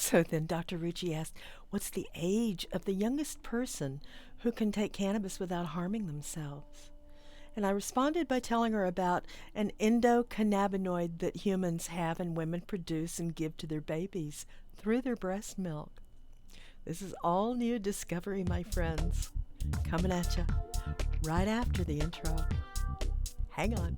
So then Dr. Ruchi asked, what's the age of the youngest person who can take cannabis without harming themselves? And I responded by telling her about an endocannabinoid that humans have and women produce and give to their babies through their breast milk. This is all new discovery, my friends, coming at you right after the intro. Hang on.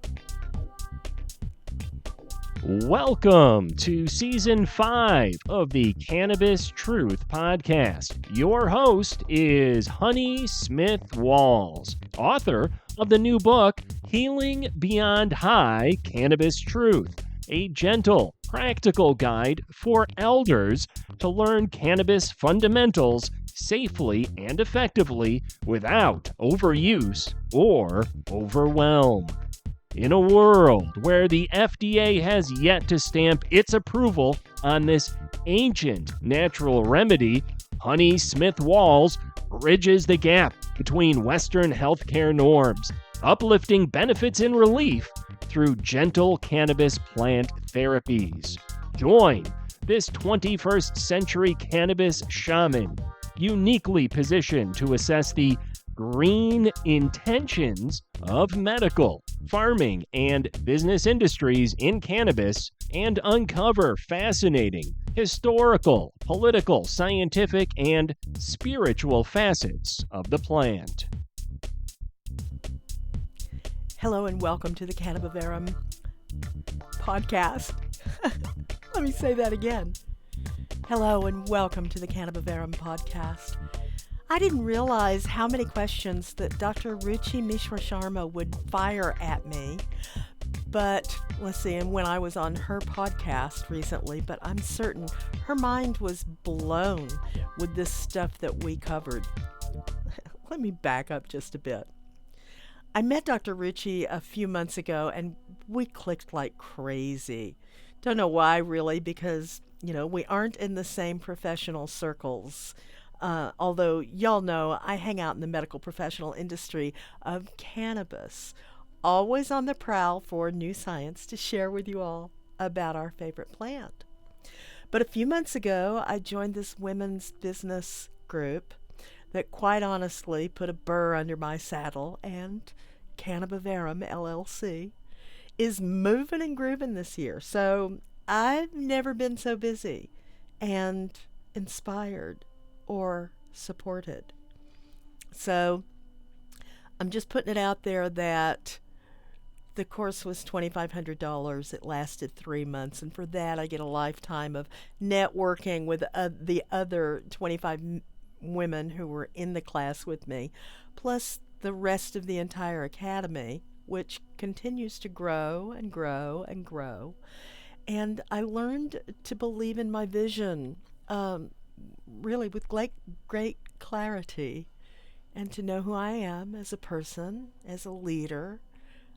Welcome to Season 5 of the Cannabis Truth Podcast. Your host is Honey Smith Walls, author of the new book, Healing Beyond High, Cannabis Truth, a gentle, practical guide for elders to learn cannabis fundamentals safely and effectively without overuse or overwhelm. In a world where the FDA has yet to stamp its approval on this ancient natural remedy, Honey Smith Walls bridges the gap between Western healthcare norms, uplifting benefits and relief through gentle cannabis plant therapies. Join this 21st century cannabis shaman, uniquely positioned to assess the green intentions of medical, farming, and business industries in cannabis and uncover fascinating historical, political, scientific, and spiritual facets of the plant. Hello and welcome to the Cannabis Podcast. Let me say that again. Hello and welcome to the Cannabis Podcast. I didn't realize how many questions that Dr. Ruchi Mishra Sharma would fire at me, but let's see, and when I was on her podcast recently, but I'm certain her mind was blown with this stuff that we covered. Let me back up just a bit. I met Dr. Ruchi a few months ago and we clicked like crazy. Don't know why really, because, we aren't in the same professional circles. Although y'all know I hang out in the medical professional industry of cannabis, always on the prowl for new science to share with you all about our favorite plant. But a few months ago, I joined this women's business group that quite honestly put a burr under my saddle, and Cannabis LLC is moving and grooving this year. So I've never been so busy and inspired or supported. So I'm just putting it out there that the course was $2,500. It lasted 3 months, and for that I get a lifetime of networking with the other 25 women who were in the class with me, plus the rest of the entire academy, which continues to grow and grow and grow. And I learned to believe in my vision, really with great clarity, and to know who I am as a person, as a leader.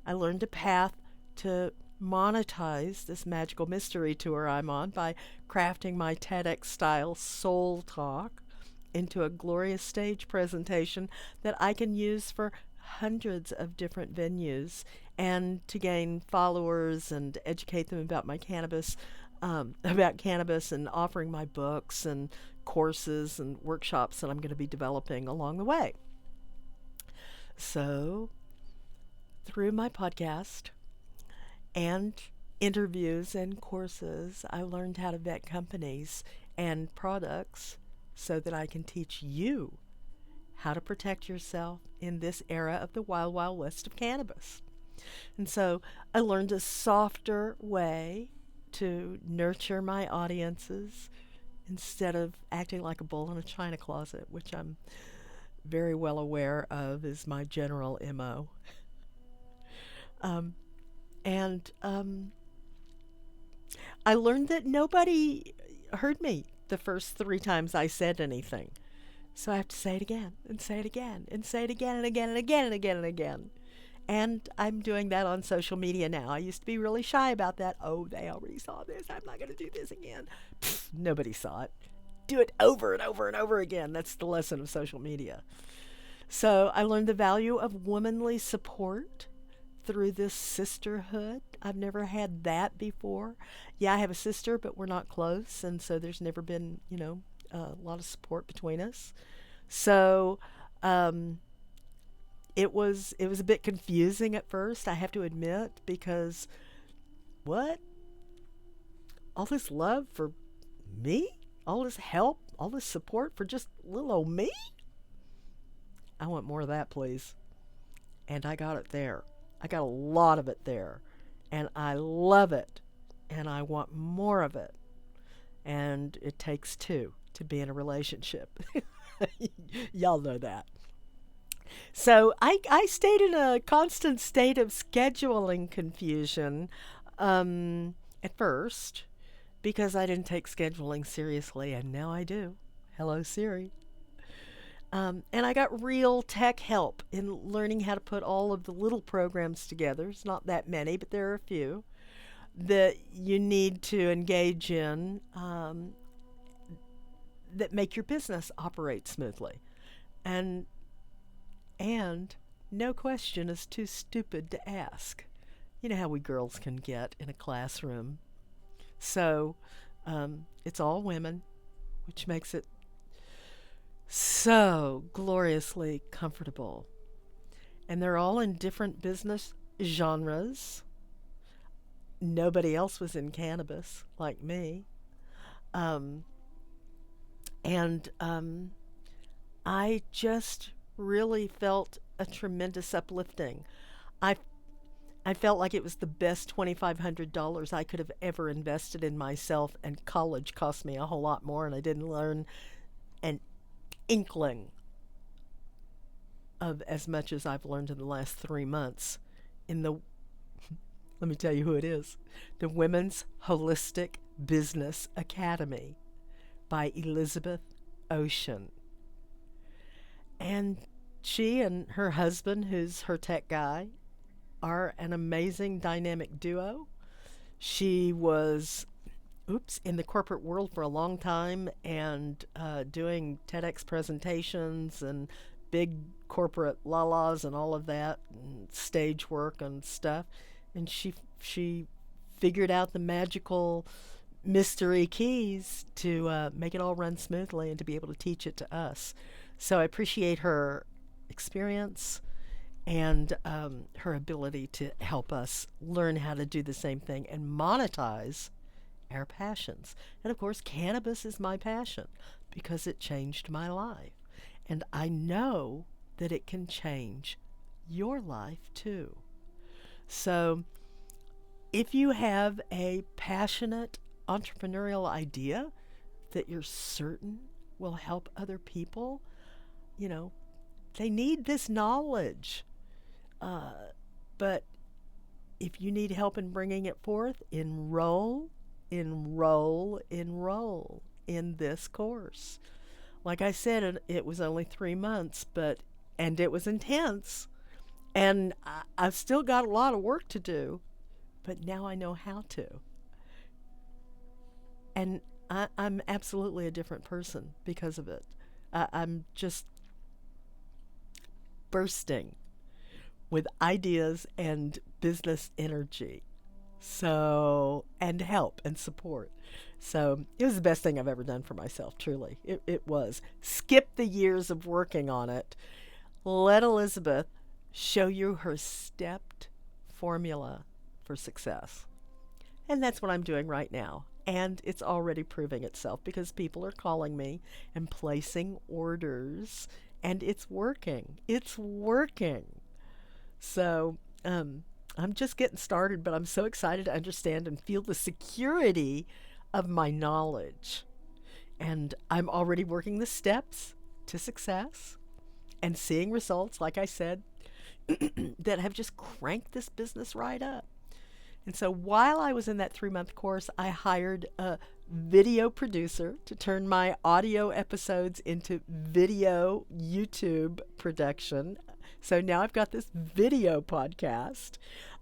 I learned a path to monetize this magical mystery tour I'm on by crafting my TEDx-style soul talk into a glorious stage presentation that I can use for hundreds of different venues, and to gain followers and educate them about my cannabis, and offering my books and courses and workshops that I'm going to be developing along the way. So, through my podcast and interviews and courses, I learned how to vet companies and products so that I can teach you how to protect yourself in this era of the wild, wild west of cannabis. And so I learned a softer way to nurture my audiences instead of acting like a bull in a china closet, which I'm very well aware of is my general MO. I learned that nobody heard me the first 3 times I said anything. So I have to say it again, and say it again, and say it again, and again, and again, and again, and again. And I'm doing that on social media now. I used to be really shy about that. Oh, they already saw this. I'm not going to do this again. Pfft, nobody saw it. Do it over and over and over again. That's the lesson of social media. So I learned the value of womanly support through this sisterhood. I've never had that before. Yeah, I have a sister, but we're not close, and so there's never been, a lot of support between us. So it was a bit confusing at first, I have to admit, because what? All this love for me? All this help? All this support for just little old me? I want more of that, please. And I got it there. I got a lot of it there. And I love it. And I want more of it. And it takes two to be in a relationship. Y'all know that. So I stayed in a constant state of scheduling confusion at first, because I didn't take scheduling seriously, and now I do. Hello, Siri. And I got real tech help in learning how to put all of the little programs together. It's not that many, but there are a few that you need to engage in that make your business operate smoothly. And no question is too stupid to ask. You know how we girls can get in a classroom. So it's all women, which makes it so gloriously comfortable. And they're all in different business genres. Nobody else was in cannabis like me. I just really felt a tremendous uplifting. I felt like it was the best $2,500 I could have ever invested in myself, and college cost me a whole lot more, and I didn't learn an inkling of as much as I've learned in the last 3 months in the, let me tell you who it is, the Women's Holistic Business Academy by Elizabeth Ocean. And she and her husband, who's her tech guy, are an amazing dynamic duo. She was, in the corporate world for a long time and doing TEDx presentations and big corporate la-las and all of that, and stage work and stuff. And she figured out the magical mystery keys to make it all run smoothly and to be able to teach it to us. So I appreciate her experience and her ability to help us learn how to do the same thing and monetize our passions. And of course, cannabis is my passion because it changed my life. And I know that it can change your life too. So if you have a passionate entrepreneurial idea that you're certain will help other people, they need this knowledge. But if you need help in bringing it forth, enroll in this course. Like I said, it was only 3 months, and it was intense. And I've still got a lot of work to do, but now I know how to. And I'm absolutely a different person because of it. I'm just bursting with ideas and business energy. And help and support. So it was the best thing I've ever done for myself, truly. It was. Skip the years of working on it. Let Elizabeth show you her stepped formula for success. And that's what I'm doing right now. And it's already proving itself because people are calling me and placing orders, and it's working. It's working. So I'm just getting started, but I'm so excited to understand and feel the security of my knowledge. And I'm already working the steps to success and seeing results, like I said, that have just cranked this business right up. And so while I was in that 3-month course, I hired a video producer to turn my audio episodes into video YouTube production. So now I've got this video podcast.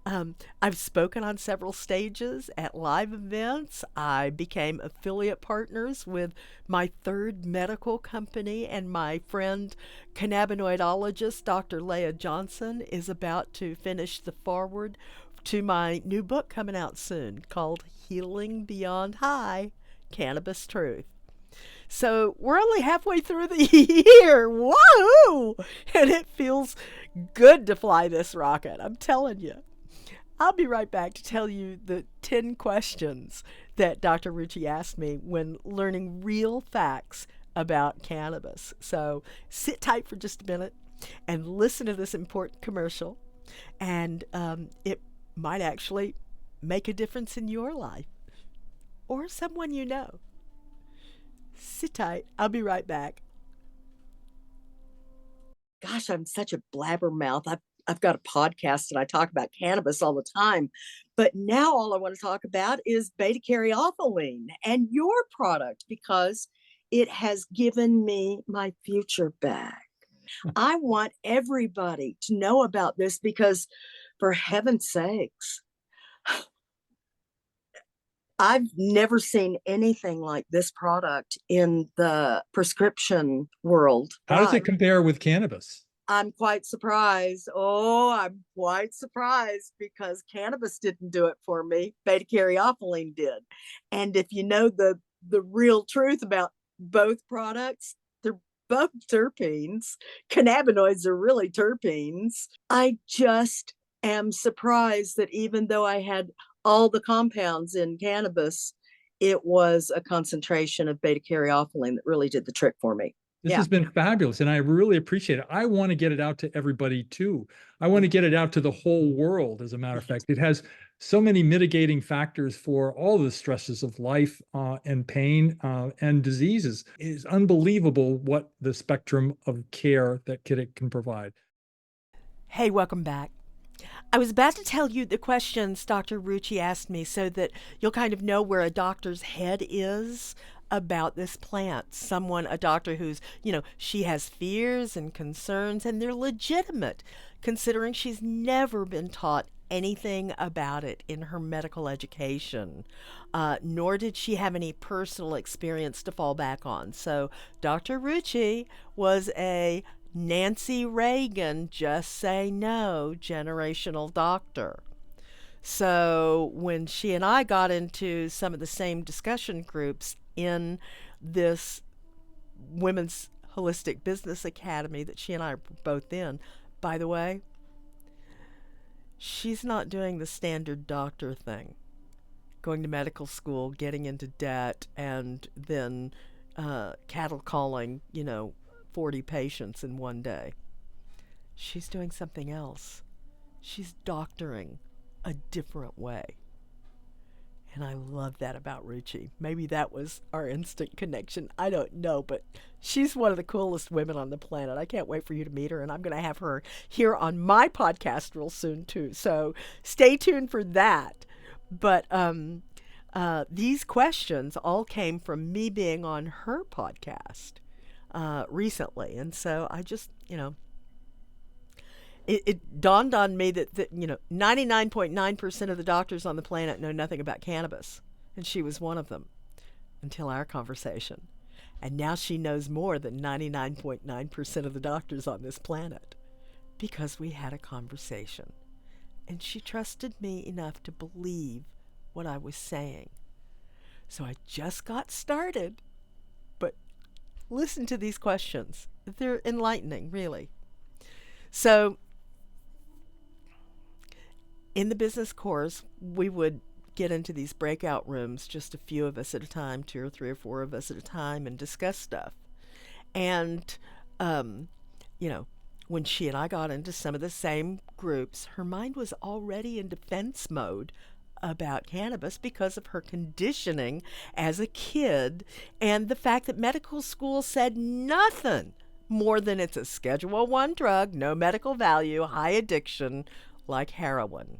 I've spoken on several stages at live events. I became affiliate partners with my third medical company, and my friend cannabinoidologist Dr. Leah Johnson is about to finish the foreword to my new book coming out soon called Healing Beyond High, Cannabis Truth. So we're only halfway through the year. Whoa! And it feels good to fly this rocket, I'm telling you. I'll be right back to tell you the 10 questions that Dr. Ruchi asked me when learning real facts about cannabis. So sit tight for just a minute and listen to this important commercial, and it might actually make a difference in your life or someone you know. Sit tight. I'll be right back. Gosh, I'm such a blabbermouth. I've got a podcast and I talk about cannabis all the time. But now all I want to talk about is beta-caryophyllene and your product, because it has given me my future back. I want everybody to know about this because, for heaven's sakes, I've never seen anything like this product in the prescription world. How does it compare with cannabis? I'm quite surprised. Oh, I'm quite surprised because cannabis didn't do it for me. Beta-caryophyllene did. And if you know the real truth about both products, they're both terpenes. Cannabinoids are really terpenes. I just am surprised that even though I had all the compounds in cannabis, it was a concentration of beta-caryophyllene that really did the trick for me. This has been fabulous, and I really appreciate it. I want to get it out to everybody too. I want to get it out to the whole world, as a matter of fact. It has so many mitigating factors for all the stresses of life and pain and diseases. It is unbelievable what the spectrum of care that it can provide. Hey, welcome back. I was about to tell you the questions Dr. Ruchi asked me so that you'll kind of know where a doctor's head is about this plant. A doctor who's, she has fears and concerns, and they're legitimate, considering she's never been taught anything about it in her medical education, nor did she have any personal experience to fall back on. So Dr. Ruchi was a Nancy Reagan, just say no, generational doctor. So when she and I got into some of the same discussion groups in this Women's Holistic Business Academy that she and I are both in, by the way, she's not doing the standard doctor thing, going to medical school, getting into debt, and then cattle calling, 40 patients in one day. She's doing something else. She's doctoring a different way. And I love that about Ruchi. Maybe that was our instant connection. I don't know, but she's one of the coolest women on the planet. I can't wait for you to meet her, and I'm going to have her here on my podcast real soon, too. So stay tuned for that. But these questions all came from me being on her podcast recently. And so I just, it dawned on me that 99.9% of the doctors on the planet know nothing about cannabis. And she was one of them until our conversation. And now she knows more than 99.9% of the doctors on this planet because we had a conversation. And she trusted me enough to believe what I was saying. So I just got started. But listen to these questions. They're enlightening, really. So in the business course, we would get into these breakout rooms, just a few of us at a time, 2 or 3 or 4 of us at a time, and discuss stuff. And, when she and I got into some of the same groups, her mind was already in defense mode about cannabis because of her conditioning as a kid and the fact that medical school said nothing more than it's a Schedule I drug, no medical value, high addiction, like heroin.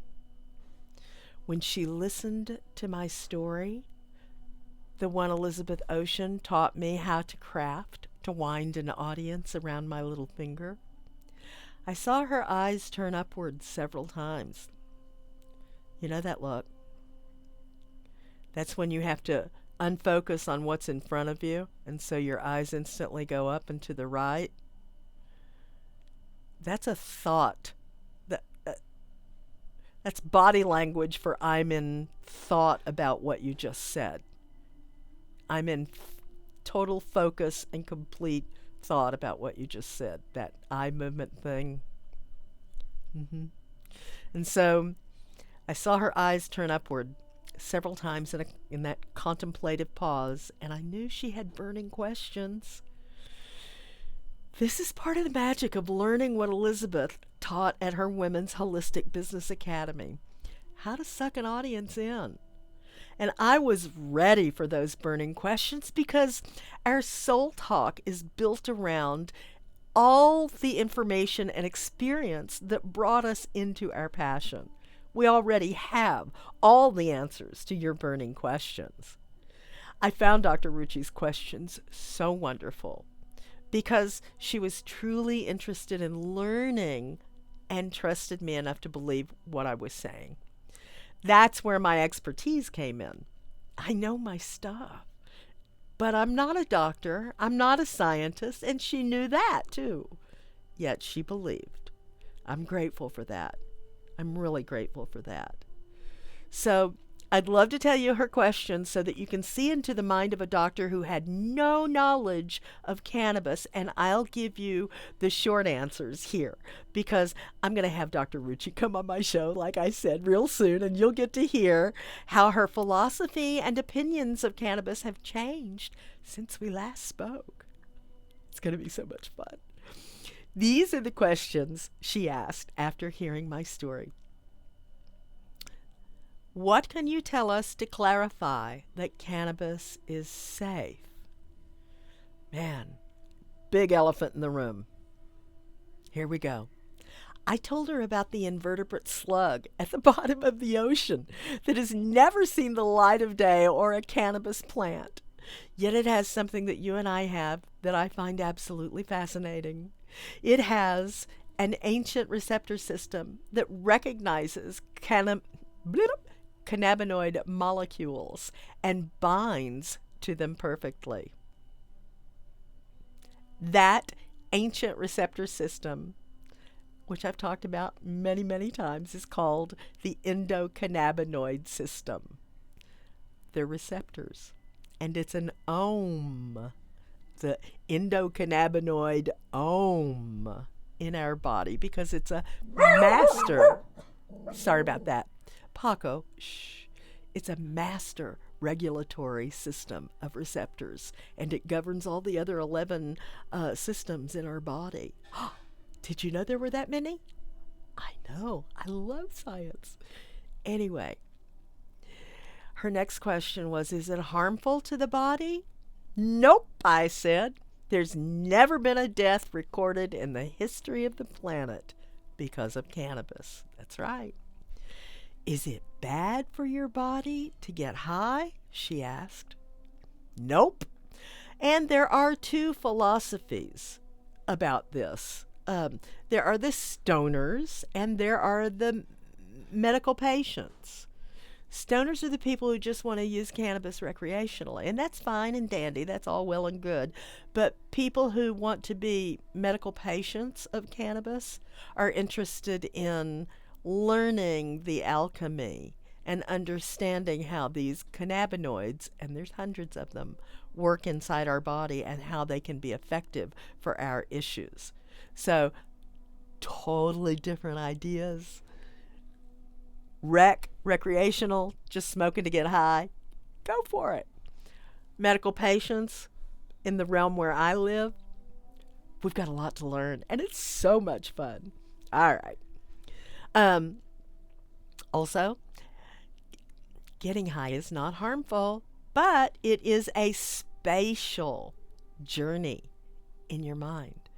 When she listened to my story, the one Elizabeth Ocean taught me how to craft, to wind an audience around my little finger, I saw her eyes turn upward several times. You know that look? That's when you have to unfocus on what's in front of you, and so your eyes instantly go up and to the right. That's a thought. That's body language for I'm in thought about what you just said. I'm in total focus and complete thought about what you just said. That eye movement thing. And so I saw her eyes turn upward several times in that contemplative pause, and I knew she had burning questions. This is part of the magic of learning what Elizabeth taught at her Women's Holistic Business Academy, how to suck an audience in. And I was ready for those burning questions because our soul talk is built around all the information and experience that brought us into our passion. We already have all the answers to your burning questions. I found Dr. Ruchi's questions so wonderful because she was truly interested in learning and trusted me enough to believe what I was saying. That's where my expertise came in. I know my stuff, but I'm not a doctor, I'm not a scientist, and she knew that too. Yet she believed. I'm grateful for that. I'm really grateful for that. So I'd love to tell you her questions so that you can see into the mind of a doctor who had no knowledge of cannabis, and I'll give you the short answers here because I'm going to have Dr. Ruchi come on my show, like I said, real soon, and you'll get to hear how her philosophy and opinions of cannabis have changed since we last spoke. It's going to be so much fun. These are the questions she asked after hearing my story. What can you tell us to clarify that cannabis is safe? Man, big elephant in the room. Here we go. I told her about the invertebrate slug at the bottom of the ocean that has never seen the light of day or a cannabis plant. Yet it has something that you and I have that I find absolutely fascinating. It has an ancient receptor system that recognizes cannabinoid molecules and binds to them perfectly. That ancient receptor system, which I've talked about many, many times, is called the endocannabinoid system. They're receptors, and it's an ohm, the endocannabinoid ohm in our body, because it's a master, sorry about that, Paco, shh. It's a master regulatory system of receptors, and it governs all the other 11 systems in our body. Did you know there were that many? I know. I love science. Anyway, her next question was, is it harmful to the body? Nope, I said. There's never been a death recorded in the history of the planet because of cannabis. That's right. Is it bad for your body to get high? She asked. Nope. And there are two philosophies about this. There are the stoners and there are the medical patients. Stoners are the people who just want to use cannabis recreationally, and that's fine and dandy. That's all well and good. But people who want to be medical patients of cannabis are interested in learning the alchemy and understanding how these cannabinoids, and there's hundreds of them, work inside our body and how they can be effective for our issues. So, totally different ideas. Recreational, just smoking to get high, go for it. Medical patients, in the realm where I live, we've got a lot to learn, and it's so much fun. All right. Also, getting high is not harmful, but it is a spatial journey in your mind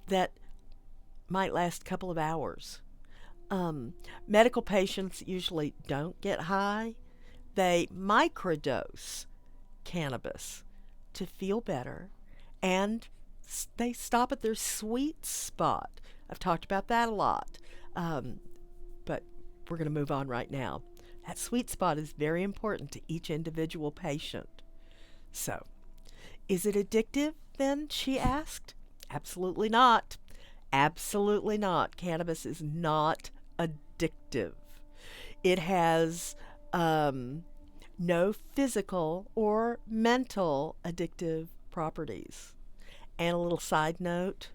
that might last a couple of hours. Medical patients usually don't get high. They microdose cannabis to feel better, and they stop at their sweet spot. I've talked about that a lot. But we're going to move on right now. That sweet spot is very important to each individual patient. So, is it addictive then, she asked? Absolutely not. Absolutely not. Cannabis is not addictive. It has no physical or mental addictive properties. And a little side note,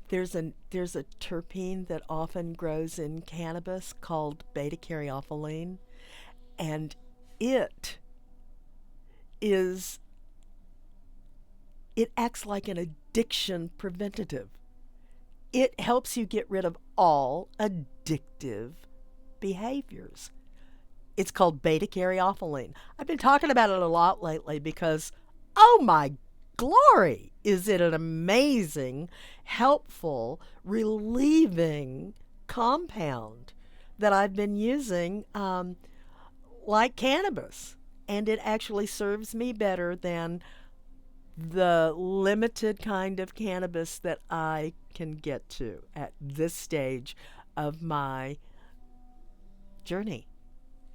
there's a terpene that often grows in cannabis called beta-caryophyllene, and it acts like an addiction preventative. It helps you get rid of all addictive behaviors. It's called beta-caryophyllene. I've been talking about it a lot lately because, oh my glory, is it an amazing, helpful, relieving compound that I've been using like cannabis. And it actually serves me better than the limited kind of cannabis that I can get to at this stage of my journey.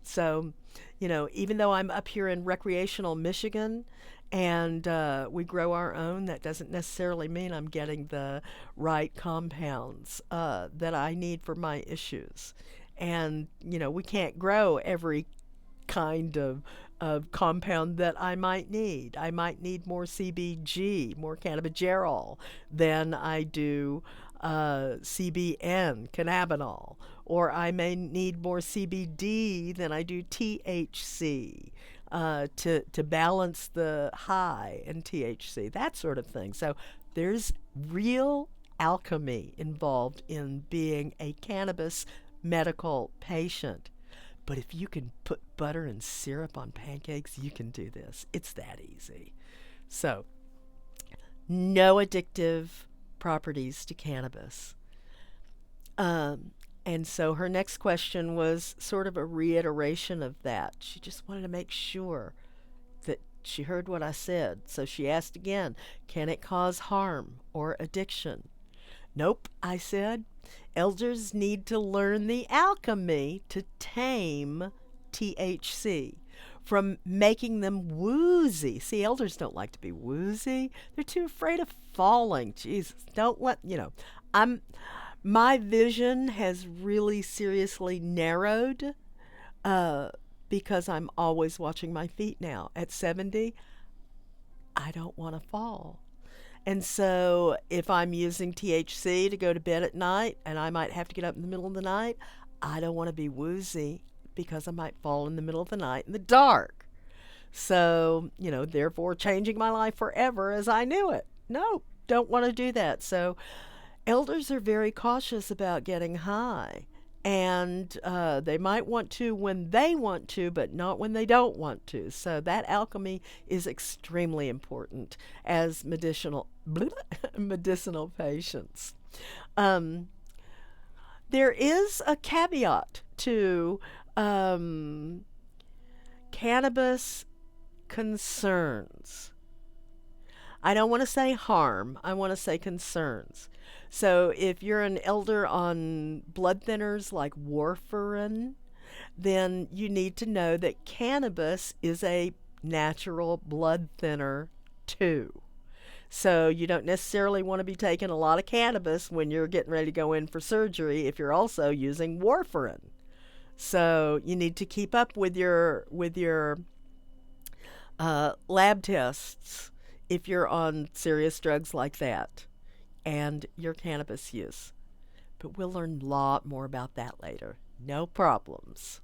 So, even though I'm up here in recreational Michigan and we grow our own, that doesn't necessarily mean I'm getting the right compounds that I need for my issues. And, we can't grow every kind of compound that I might need. I might need more CBG, more cannabigerol than I do CBN, cannabinol, or I may need more CBD than I do THC to balance the high in THC, that sort of thing. So there's real alchemy involved in being a cannabis medical patient. But if you can put butter and syrup on pancakes, you can do this. It's that easy. So, no addictive properties to cannabis. And so her next question was sort of a reiteration of that. She just wanted to make sure that she heard what I said. So she asked again, can it cause harm or addiction? Nope, I said. Elders need to learn the alchemy to tame THC from making them woozy. See, elders don't like to be woozy. They're too afraid of falling. Jesus, don't let, my vision has really seriously narrowed because I'm always watching my feet now. At 70, I don't want to fall. And so if I'm using THC to go to bed at night and I might have to get up in the middle of the night, I don't want to be woozy because I might fall in the middle of the night in the dark. So, therefore changing my life forever as I knew it. No, don't want to do that. So elders are very cautious about getting high. And they might want to when they want to, but not when they don't want to. So that alchemy is extremely important as medicinal patients. There is a caveat to cannabis concerns. I don't want to say harm. I want to say concerns. So if you're an elder on blood thinners like warfarin, then you need to know that cannabis is a natural blood thinner too. So you don't necessarily want to be taking a lot of cannabis when you're getting ready to go in for surgery if you're also using warfarin. So you need to keep up with your lab tests if you're on serious drugs like that and your cannabis use. But we'll learn a lot more about that later. No problems.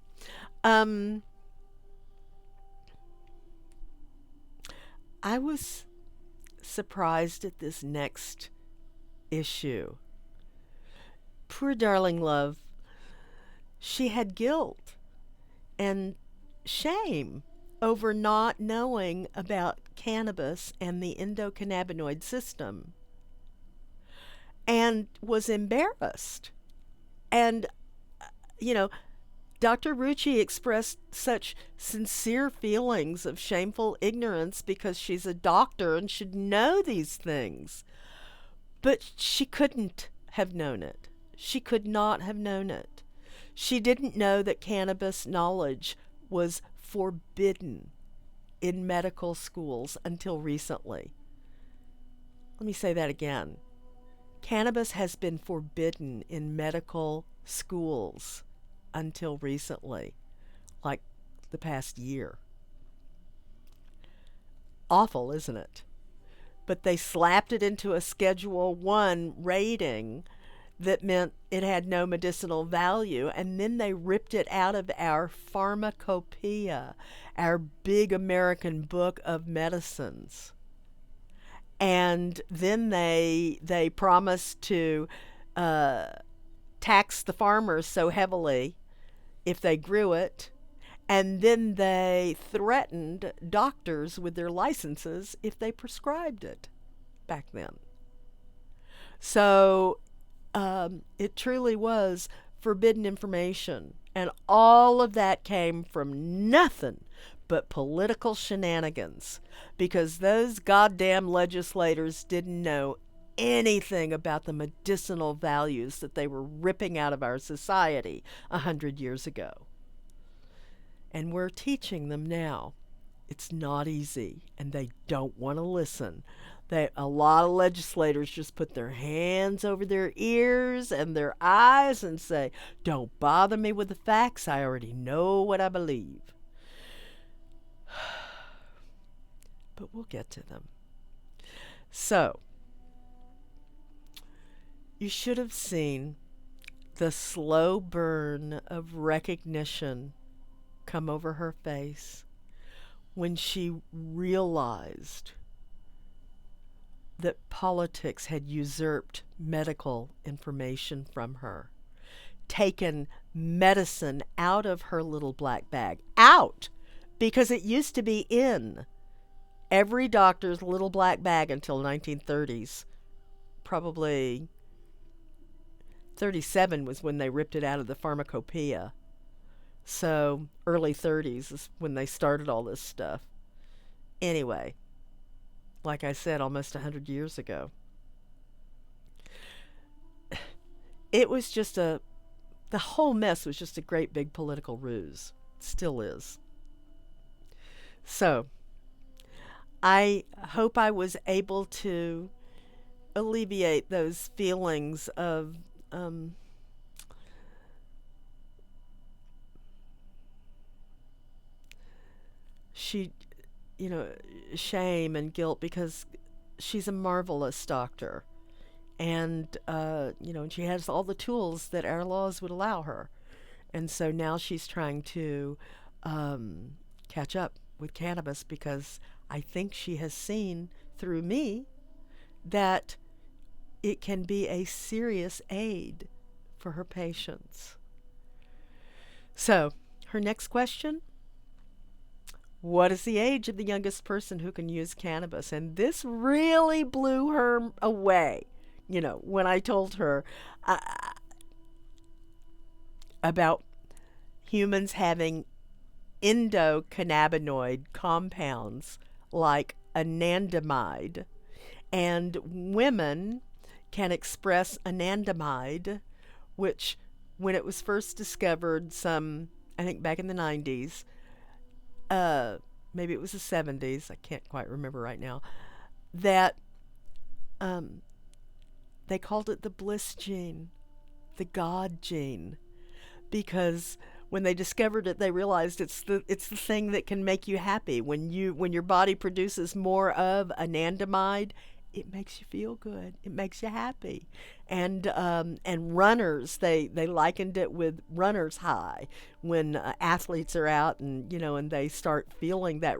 I was surprised at this next issue. Poor darling love, she had guilt and shame over not knowing about cannabis and the endocannabinoid system, and was embarrassed. And, Dr. Ruchi expressed such sincere feelings of shameful ignorance because she's a doctor and should know these things. But she couldn't have known it. She could not have known it. She didn't know that cannabis knowledge was forbidden in medical schools until recently. Let me say that again. Cannabis has been forbidden in medical schools until recently, like the past year. Awful, isn't it? But they slapped it into a Schedule 1 rating that meant it had no medicinal value, and then they ripped it out of our pharmacopoeia, our big American book of medicines. And then they promised to tax the farmers so heavily if they grew it, and then they threatened doctors with their licenses if they prescribed it back then. So it truly was forbidden information, and all of that came from nothing but political shenanigans, because those goddamn legislators didn't know anything about the medicinal values that they were ripping out of our society 100 years ago. And we're teaching them now. It's not easy, and they don't want to listen. A lot of legislators just put their hands over their ears and their eyes and say, "Don't bother me with the facts. I already know what I believe." But we'll get to them. So, you should have seen the slow burn of recognition come over her face when she realized that politics had usurped medical information from her, taken medicine out of her little black bag. Out! Because it used to be in every doctor's little black bag until 1930s. Probably 37 was when they ripped it out of the pharmacopoeia. So early 30s is when they started all this stuff. Anyway, like I said, almost 100 years ago. It was just the whole mess was just a great big political ruse. It still is. So, I hope I was able to alleviate those feelings of shame and guilt, because she's a marvelous doctor, and and she has all the tools that our laws would allow her, and so now she's trying to catch up with cannabis, because I think she has seen through me that it can be a serious aid for her patients. So, her next question: what is the age of the youngest person who can use cannabis? And this really blew her away, when I told her about humans having endocannabinoid compounds like anandamide, and women can express anandamide, which, when it was first discovered I think back in the 90s, maybe it was the 70s, I can't quite remember right now, that they called it the bliss gene, the God gene, because when they discovered it, they realized it's the thing that can make you happy. When your body produces more of anandamide, it makes you feel good. It makes you happy. And runners, they likened it with runner's high, when athletes are out and and they start feeling that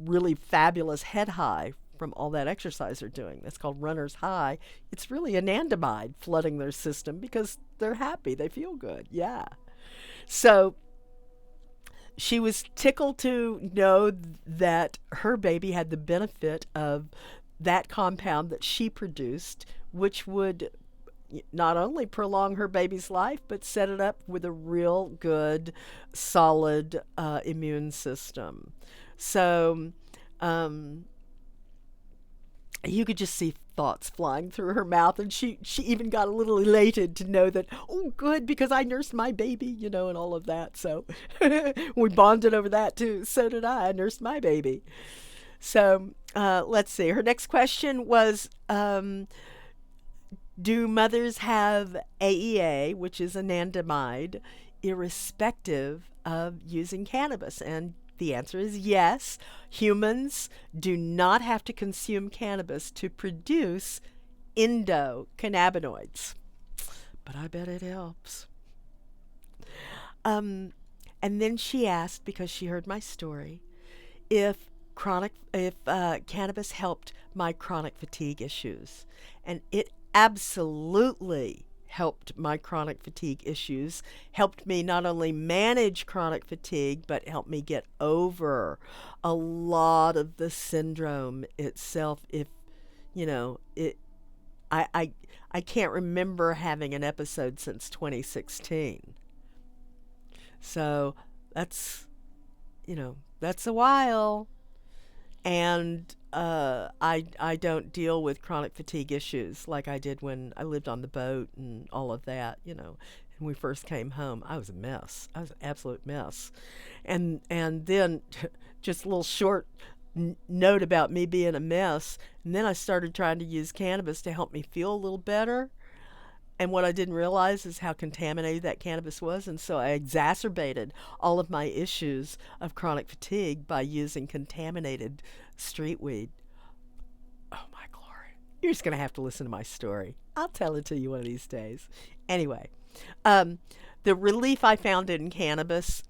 really fabulous head high from all that exercise they're doing. That's called runner's high. It's really anandamide flooding their system because they're happy. They feel good. Yeah. So she was tickled to know that her baby had the benefit of that compound that she produced, which would not only prolong her baby's life, but set it up with a real good, solid immune system. So you could just see thoughts flying through her mouth, and she even got a little elated to know that, oh, good, because I nursed my baby, and all of that. So we bonded over that too. So did I. I nursed my baby. So let's see. Her next question was, do mothers have AEA, which is anandamide, irrespective of using cannabis? And the answer is yes. Humans do not have to consume cannabis to produce endocannabinoids. But I bet it helps. And then she asked, because she heard my story, if cannabis helped my chronic fatigue issues. And it absolutely helped my chronic fatigue issues, helped me not only manage chronic fatigue, but helped me get over a lot of the syndrome itself. I can't remember having an episode since 2016. So that's a while. And I don't deal with chronic fatigue issues like I did when I lived on the boat and all of that, And we first came home, I was a mess. I was an absolute mess. And then just a little short note about me being a mess. And then I started trying to use cannabis to help me feel a little better. And what I didn't realize is how contaminated that cannabis was. And so I exacerbated all of my issues of chronic fatigue by using contaminated street weed. Oh, my glory. You're just going to have to listen to my story. I'll tell it to you one of these days. Anyway, the relief I found in cannabis,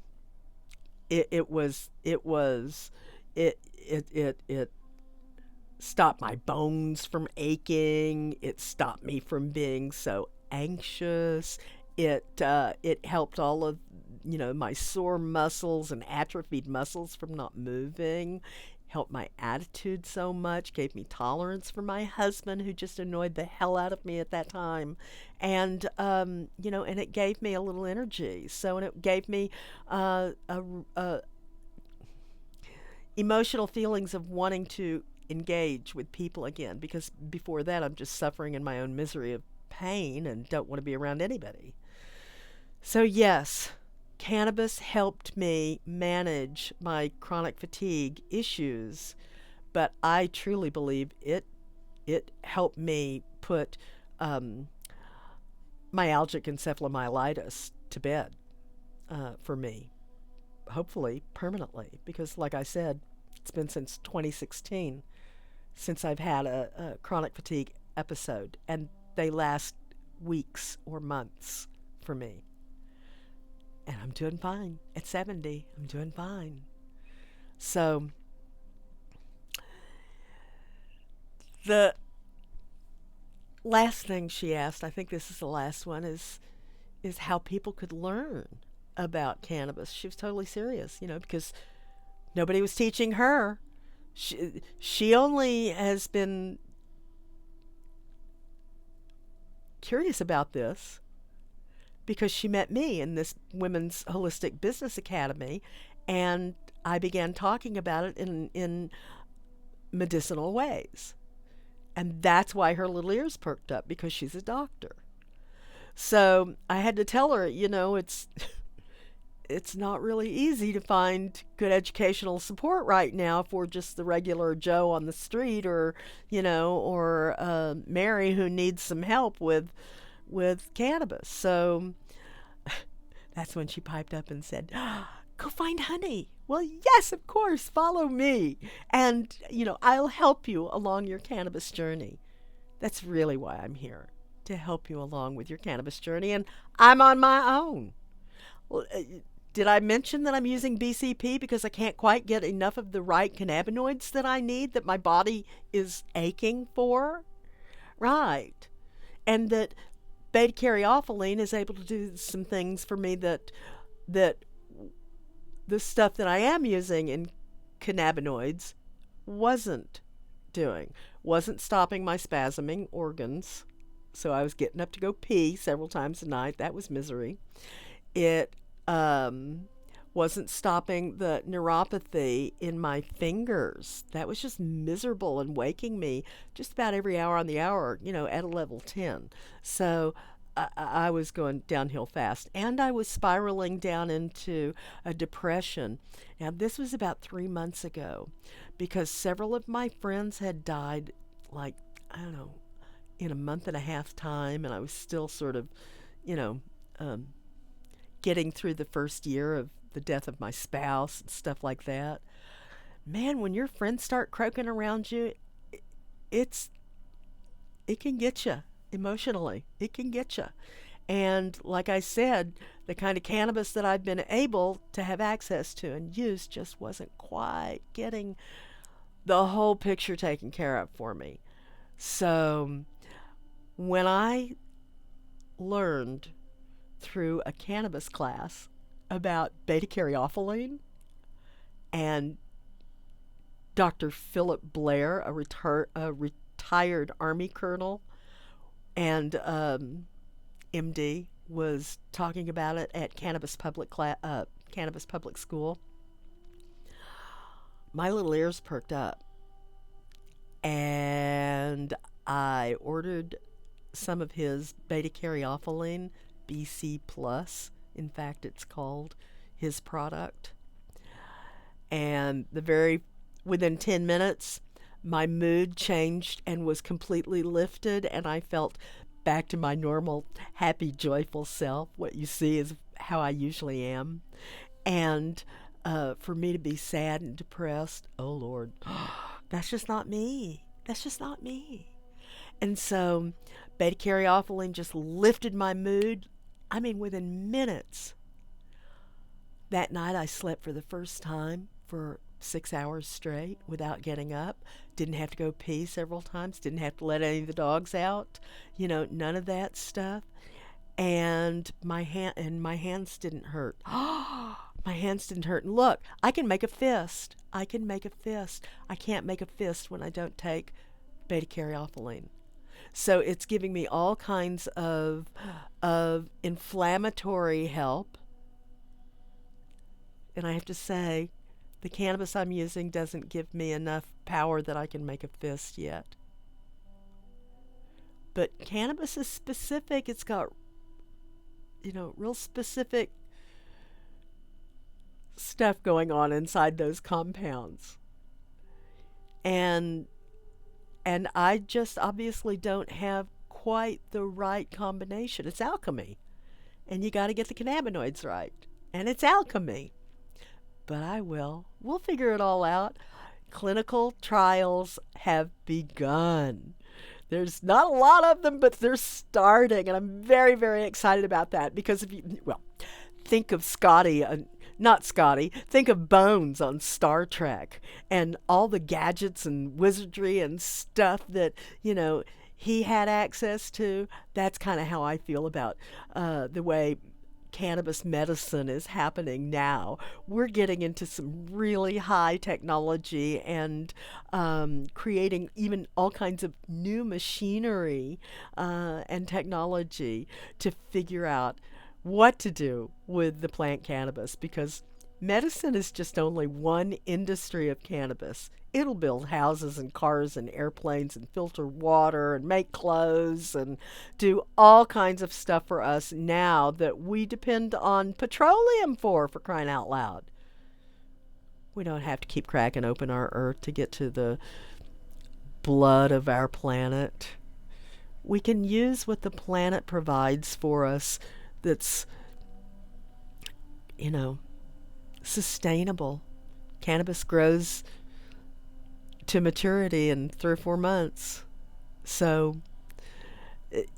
it stopped my bones from aching. It stopped me from being so anxious. It helped all of my sore muscles and atrophied muscles from not moving. Helped my attitude so much. Gave me tolerance for my husband, who just annoyed the hell out of me at that time, and and it gave me a little energy. So, and it gave me emotional feelings of wanting to engage with people again, because before that I'm just suffering in my own misery of pain and don't want to be around anybody. So yes, cannabis helped me manage my chronic fatigue issues, but I truly believe it helped me put myalgic encephalomyelitis to bed for me, hopefully permanently, because like I said, it's been since 2016 since I've had a chronic fatigue episode, and they last weeks or months for me. And I'm doing fine. At 70, I'm doing fine. So the last thing she asked, I think this is the last one, is how people could learn about cannabis. She was totally serious, because nobody was teaching her. She only has been curious about this because she met me in this Women's Holistic Business Academy, and I began talking about it in medicinal ways. And that's why her little ears perked up, because she's a doctor. So I had to tell her, it's not really easy to find good educational support right now for just the regular Joe on the street, or Mary who needs some help with cannabis. So that's when she piped up and said, go find honey. Well, yes, of course, follow me. And, I'll help you along your cannabis journey. That's really why I'm here, to help you along with your cannabis journey. And I'm on my own. Well, did I mention that I'm using BCP because I can't quite get enough of the right cannabinoids that I need, that my body is aching for? Right. And that beta-caryophyllene is able to do some things for me that the stuff that I am using in cannabinoids wasn't doing. Wasn't stopping my spasming organs. So I was getting up to go pee several times a night. That was misery. It wasn't stopping the neuropathy in my fingers. That was just miserable and waking me just about every hour on the hour, at a level 10. So I was going downhill fast, and I was spiraling down into a depression. Now, this was about 3 months ago, because several of my friends had died, like, I don't know, in a month and a half time, and I was still sort of, getting through the first year of the death of my spouse and stuff like that. Man, when your friends start croaking around you, it can get you emotionally. It can get you. And like I said, the kind of cannabis that I've been able to have access to and use just wasn't quite getting the whole picture taken care of for me. So when I learned through a cannabis class about beta-caryophyllene, and Dr. Philip Blair, a retired Army colonel and MD, was talking about it at Cannabis Public School, my little ears perked up, and I ordered some of his beta-caryophyllene, BC Plus. In fact, it's called, his product. And within 10 minutes, my mood changed and was completely lifted, and I felt back to my normal, happy, joyful self. What you see is how I usually am. And for me to be sad and depressed, oh Lord, that's just not me. That's just not me. And so beta-caryophyllene just lifted my mood. I mean, within minutes. That night I slept for the first time for 6 hours straight without getting up. Didn't have to go pee several times. Didn't have to let any of the dogs out. None of that stuff. And my hands didn't hurt. My hands didn't hurt. And look, I can make a fist. I can make a fist. I can't make a fist when I don't take beta-caryophyllene. So it's giving me all kinds of inflammatory help. And I have to say, the cannabis I'm using doesn't give me enough power that I can make a fist yet. But cannabis is specific. It's got, real specific stuff going on inside those compounds. And I just obviously don't have quite the right combination. It's alchemy. And you got to get the cannabinoids right. And it's alchemy. But I will. We'll figure it all out. Clinical trials have begun. There's not a lot of them, but they're starting. And I'm very, very excited about that. Because think of think of Bones on Star Trek and all the gadgets and wizardry and stuff that, he had access to. That's kind of how I feel about the way cannabis medicine is happening now. We're getting into some really high technology and creating even all kinds of new machinery and technology to figure out what to do with the plant cannabis, because medicine is just only one industry of cannabis. It'll build houses and cars and airplanes and filter water and make clothes and do all kinds of stuff for us now that we depend on petroleum for crying out loud. We don't have to keep cracking open our earth to get to the blood of our planet. We can use what the planet provides for us that's, sustainable. Cannabis grows to maturity in 3 or 4 months. So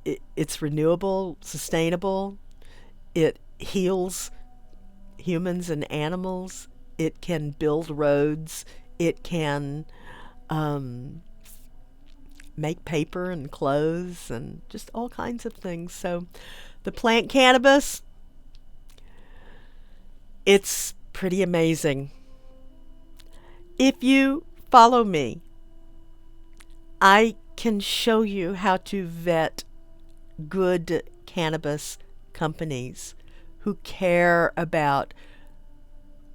it's renewable, sustainable. It heals humans and animals. It can build roads. It can make paper and clothes and just all kinds of things. So the plant cannabis, it's pretty amazing. If you follow me, I can show you how to vet good cannabis companies who care about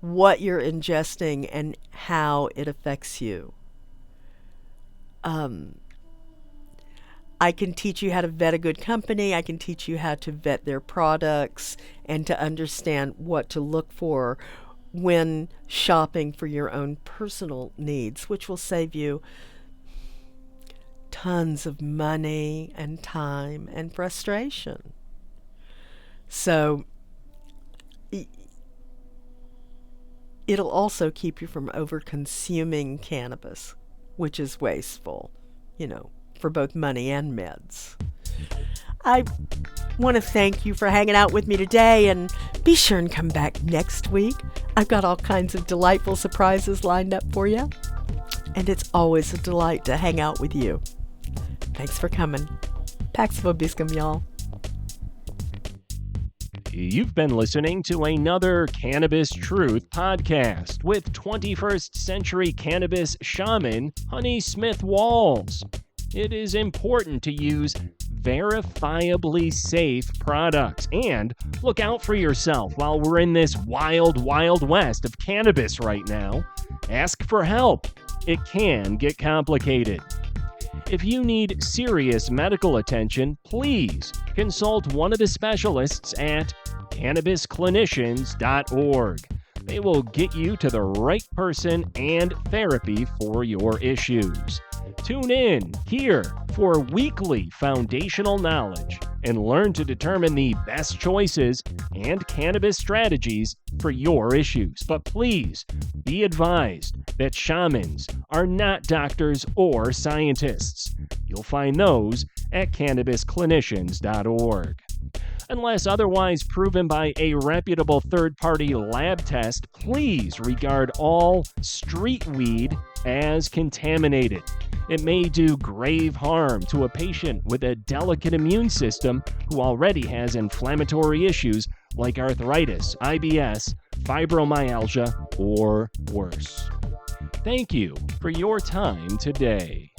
what you're ingesting and how it affects you. I can teach you how to vet a good company. I can teach you how to vet their products and to understand what to look for when shopping for your own personal needs, which will save you tons of money and time and frustration. So it'll also keep you from over-consuming cannabis, which is wasteful, for both money and meds. I want to thank you for hanging out with me today, and be sure and come back next week. I've got all kinds of delightful surprises lined up for you, and it's always a delight to hang out with you. Thanks for coming. Pax vobiscum, y'all. You've been listening to another Cannabis Truth podcast with 21st century cannabis shaman Honey Smith Walls. It is important to use verifiably safe products and look out for yourself while we're in this wild, wild west of cannabis right now. Ask for help. It can get complicated. If you need serious medical attention, please consult one of the specialists at cannabisclinicians.org. They will get you to the right person and therapy for your issues. Tune in here for weekly foundational knowledge and learn to determine the best choices and cannabis strategies for your issues. But please be advised that shamans are not doctors or scientists. You'll find those at cannabisclinicians.org. Unless otherwise proven by a reputable third-party lab test, please regard all street weed as contaminated. It may do grave harm to a patient with a delicate immune system who already has inflammatory issues like arthritis, IBS, fibromyalgia, or worse. Thank you for your time today.